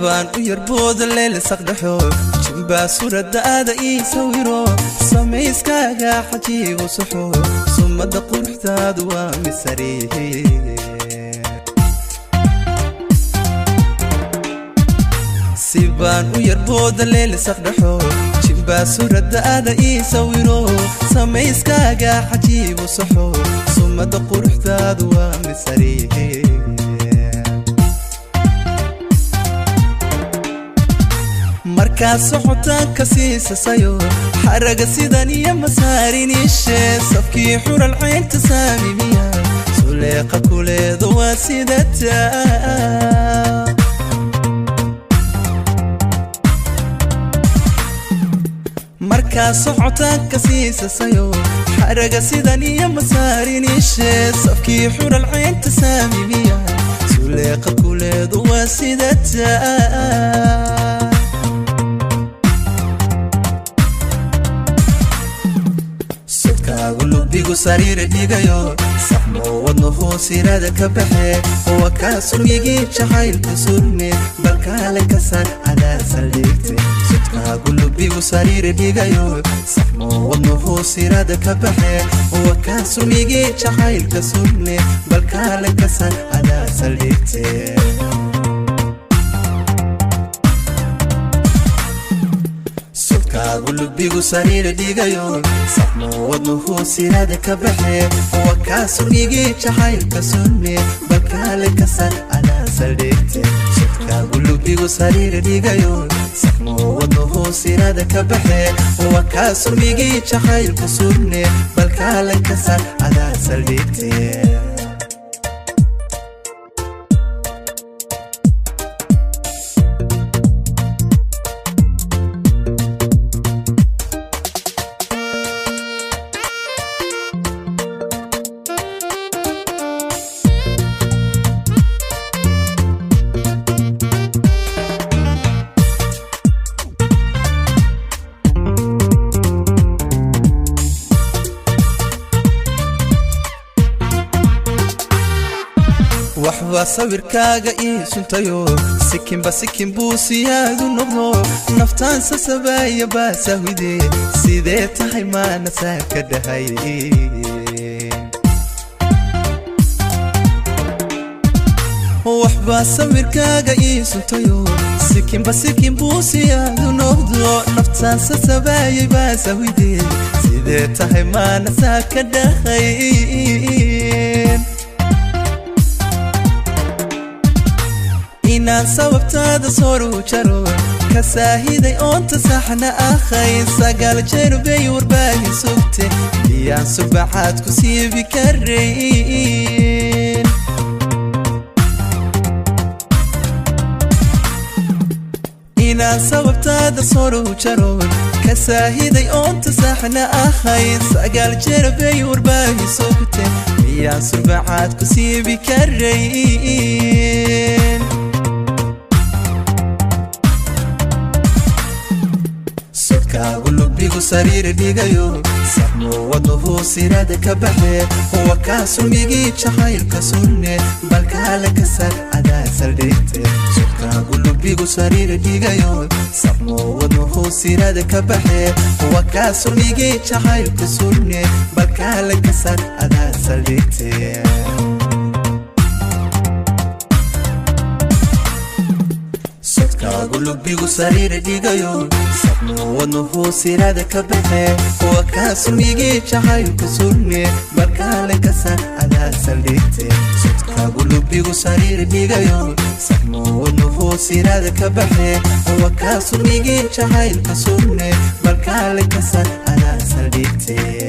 baan u yarbooda leel saqdhaxo jimbaa suuradda aada ii sawiro samayskaaga xajiibu saxo summadda quruxdaadu waa misariihi si baan u yarbooda leel saqdhaxo jimbaa suuradda aada ii sawiro samayskaaga xajiibu saxo summadda quruxdaadu waa misariihi markaad socotaanka siisasayo xaraga sidan iyo masaariniishe safkii xural caynta saamimiya suleeqa kuleedo waa sidataa markaad socotaanka siisasayo xaraga sidan iyo masaariniishe safkii xural caynta saamimiya suleeqa kuleedo waa sidataa gulubigu sariir dhigayo saxmo wadno hoosirada ka baxe oo ka sumigii jacaylka surme balkaale ka san adaa saldhigte sudka gulubigu sariir dhigayo saxmo wadno hoosirada ka baxe oo ka sumigii jacaylka surme balkaale ka san adaa saldhigte gulubigu sariir dhigayo saxmo wadno hoosirada ka baxe oo ka sumigii jacaylka surme balkaale ka san adaa saldhigte sudka gulubigu sariir dhigayo saxmo wadno hoosirada ka baxe oo ka sumigii jacaylka surme balkaale ka san adaa saldhigte waxba sawirkaaga ii suntayo sikinba sikin buu siyaadu noqdo naftaan sasabaya baasahwide sidee tahay maana saaka dhahay waxba sawirkaaga ii suntayo sikinba sikin buu siyaadu noqdo naftaan sasabaya baasahwide sidee tahay maana saaka dhahay inaan sababtaada sooru jaro ka saahiday oonta saxna akhay sagaal jeer bay warbaahin sugte iyaan subaxaad ku siibi karayn inaan sababtaada sooru jaro ka saahiday oonta saxna akhay sagaal jeer bay warbaahin sugte iyaan subaxaad ku siibi karayn gulubigu sariir dhigayo saxmo wadno hoosirada ka baxe oo ka sumigii jacaylka surne balkaale ka san adaa saldhigte sudka gulubigu sariir dhigayo saxmo wadno hoosirada ka baxe oo ka sumigii jacaylka surne balkaale ka san adaa saldhigte gulubigu sariir dhigayo saxmo wadno hoosirada ka baxe oo ka sumigii jacaylka surme balkaale ka san adaa saldhigte sudka gulubigu sariir dhigayo saxmo wadno hoosirada ka baxe oo ka sumigii jacaylka surme balkaale ka san adaa saldhigte